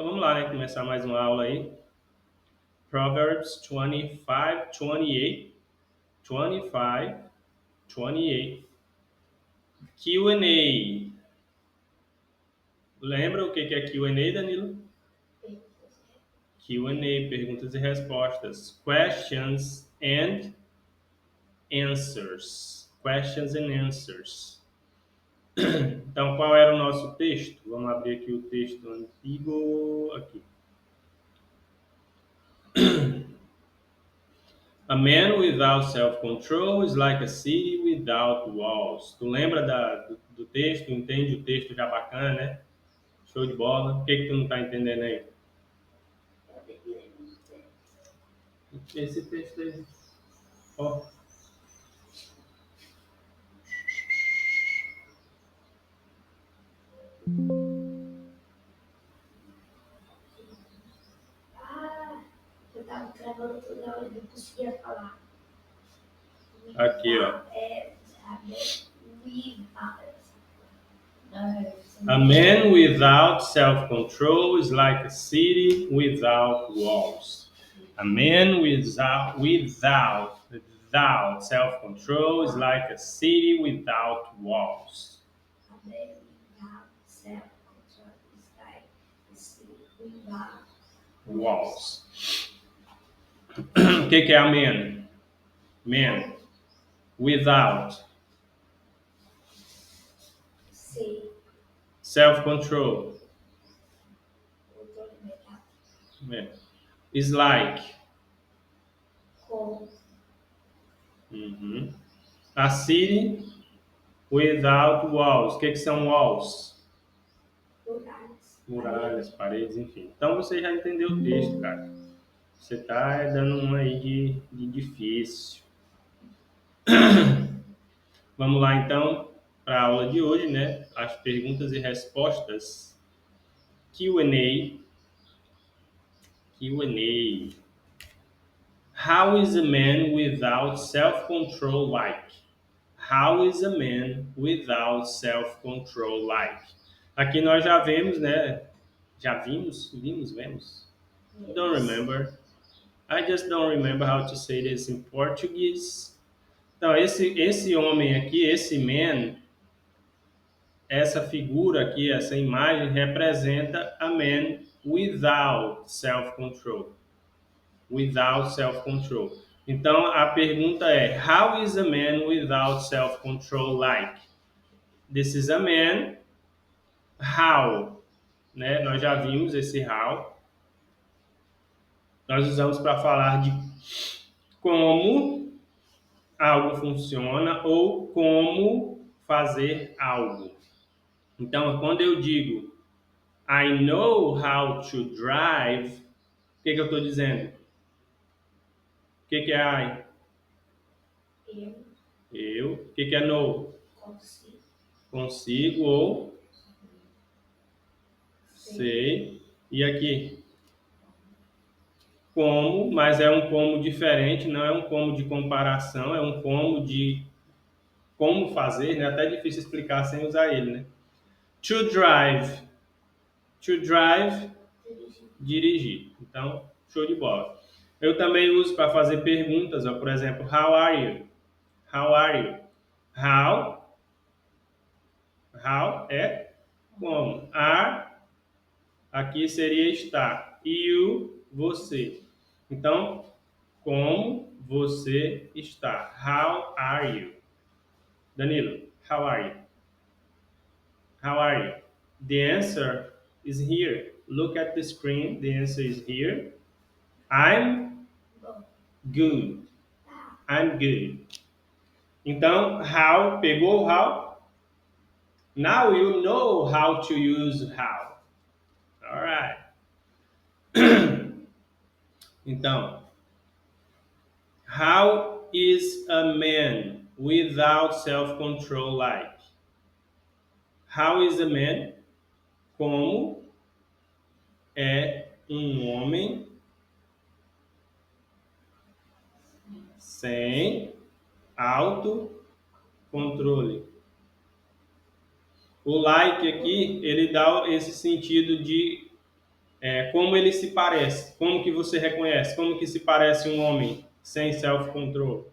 Então vamos lá, né? Começar mais uma aula aí. Proverbs 25, 28. 25, 28. Q&A. Lembra o que é Q&A, Danilo? Q&A, perguntas e respostas. Questions and answers. Questions and answers. Então, qual era o nosso texto? Vamos abrir aqui o texto antigo. Aqui. A man without self-control is like a city without walls. Tu lembra do texto? Entende o texto já bacana, né? Show de bola. O que tu não tá entendendo aí? Esse texto aí. Ó. Eu tava travando toda hora, eu não conseguia falar. Aqui, ó. A man without self-control is like a city without walls. A man without self-control is like a city without walls. A man without self-control is like a city without Walls. O que é a man? Man. Without. Self-control. É. Is like. Uhum. A city without walls. O que são walls? Muralhas, paredes, enfim. Então você já entendeu o texto, cara. Você tá dando uma aí de difícil. Vamos lá então para a aula de hoje, né? As perguntas e respostas. Q&A. Q&A. How is a man without self-control like? How is a man without self-control like? Aqui nós já vemos, né? Já vimos? Vemos? Don't remember. I just don't remember how to say this in Portuguese. Então, esse homem aqui, esse man, essa figura aqui, essa imagem representa a man without self-control. Without self-control. Então, a pergunta é, how is a man without self-control like? This is a man. How? Né? Nós já vimos esse how. Nós usamos para falar de como algo funciona ou como fazer algo. Então, quando eu digo I know how to drive, o que eu estou dizendo? O que é I? Eu. O que é know? Consigo ou sei. E aqui? Como, mas é um como diferente, não é um como de comparação, é um como de como fazer, né? Até difícil explicar sem usar ele, né? To drive. To drive, dirigir. Então, show de bola. Eu também uso para fazer perguntas, ó, por exemplo, how are you? How are you? How é como. Are, aqui seria estar. You, você. Então, como você está? How are you? Danilo, how are you? How are you? The answer is here. Look at the screen. The answer is here. I'm good. I'm good. Então, how, pegou o how? Now you know how to use how. Alright. Então, how is a man without self-control like? How is a man? Como é um homem sem autocontrole? O like aqui, ele dá esse sentido de Como ele se parece? Como que você reconhece? Como que se parece um homem sem self-control?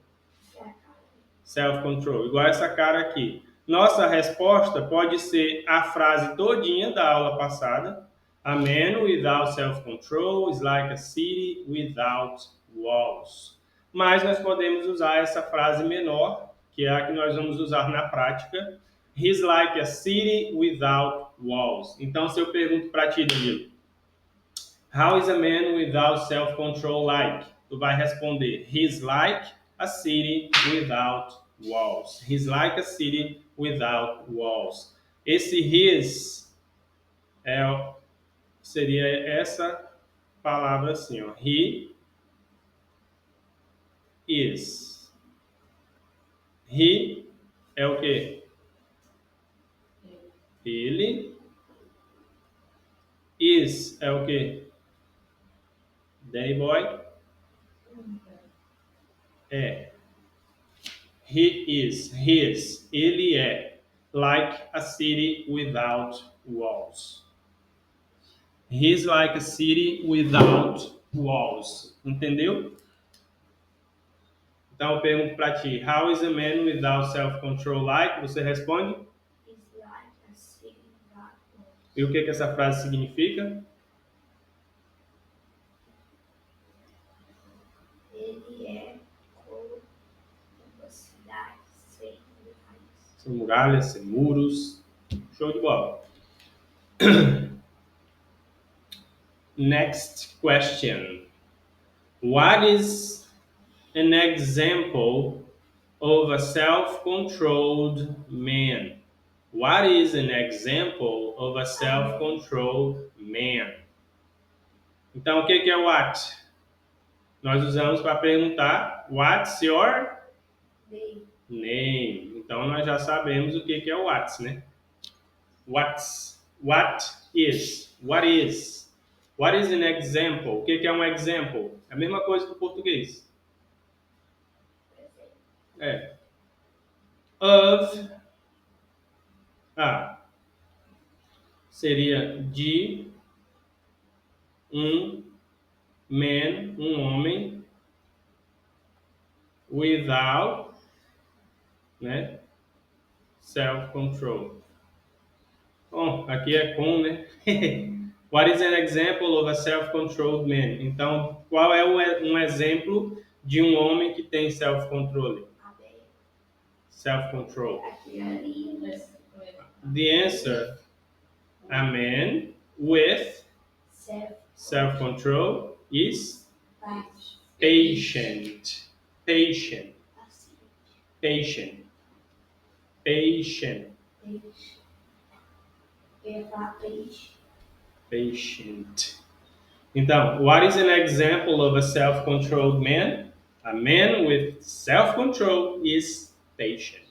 Self-control, igual essa cara aqui. Nossa resposta pode ser a frase todinha da aula passada. A man without self-control is like a city without walls. Mas nós podemos usar essa frase menor, que é a que nós vamos usar na prática. He's like a city without walls. Então, se eu pergunto para ti, Danilo, how is a man without self-control like? Tu vai responder, he's like a city without walls. He's like a city without walls. Esse his seria essa palavra assim, ó. He is. He é o quê? Ele. Is é o quê? Danny boy? É. He is. His. Ele é. Like a city without walls. He's like a city without walls. Entendeu? Então eu pergunto para ti, how is a man without self-control like? Você responde? He's like a city without walls. E o que essa frase significa? Ele é como uma cidade sem muralhas. Sem muralhas, sem muros. Show de bola. Next question. What is an example of a self-controlled man? What is an example of a self-controlled man? Então, o que é what? Nós usamos para perguntar what's your name. Então, nós já sabemos o que é o what, né? What is? What is? What is an example? O que é um example? É a mesma coisa que o português. Of. Seria de um man, um homem, without, né, self-control. Bom, aqui é com, né? What is an example of a self-controlled man? Então, qual é um exemplo de um homem que tem self-control? Self-control. The answer, a man with self-control is patient. Patient. Patient. Patient. Patient. Então, what is an example of a self-controlled man? A man with self-control is patient.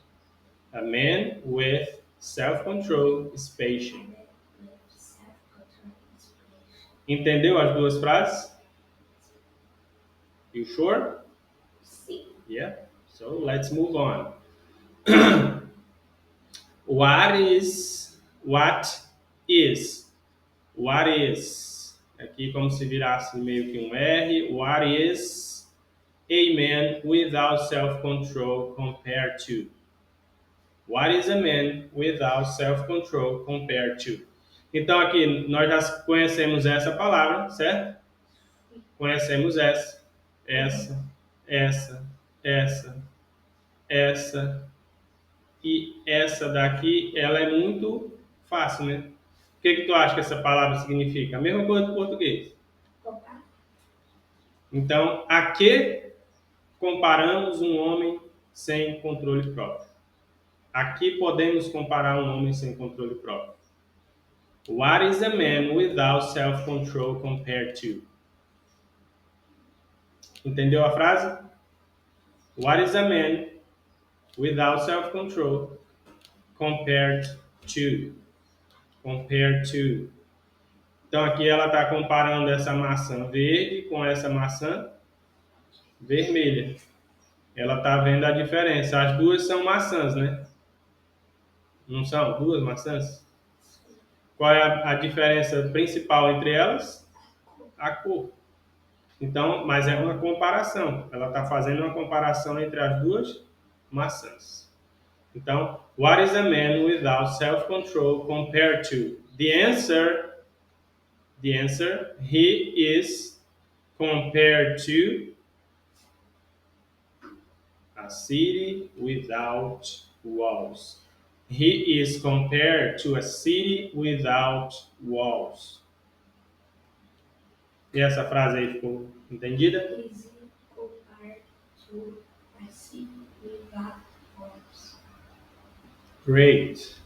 A man with self-control is patient. Entendeu as duas frases? You sure? Sim. Yeah. So let's move on. What is? Aqui como se virasse meio que um R. What is a man without self-control compared to? What is a man without self-control compared to? Então aqui nós já conhecemos essa palavra, certo? Conhecemos essa, essa e essa daqui, ela é muito fácil, né? O que tu acha que essa palavra significa? A mesma coisa do português. Então, a que comparamos um homem sem controle próprio? Aqui podemos comparar um homem sem controle próprio. What is a man without self-control compared to? Entendeu a frase? What is a man without self-control compared to? Compared to. Então aqui ela está comparando essa maçã verde com essa maçã vermelha. Ela está vendo a diferença. As duas são maçãs, né? Não são duas maçãs? Qual é a diferença principal entre elas? a cor. Então, mas é uma comparação. Ela está fazendo uma comparação entre as duas maçãs. Então, what is a man without self-control compared to? The answer, he is compared to a city without walls. He is compared to a city without walls. E essa frase aí ficou entendida? Is compared to a city without walls. Great.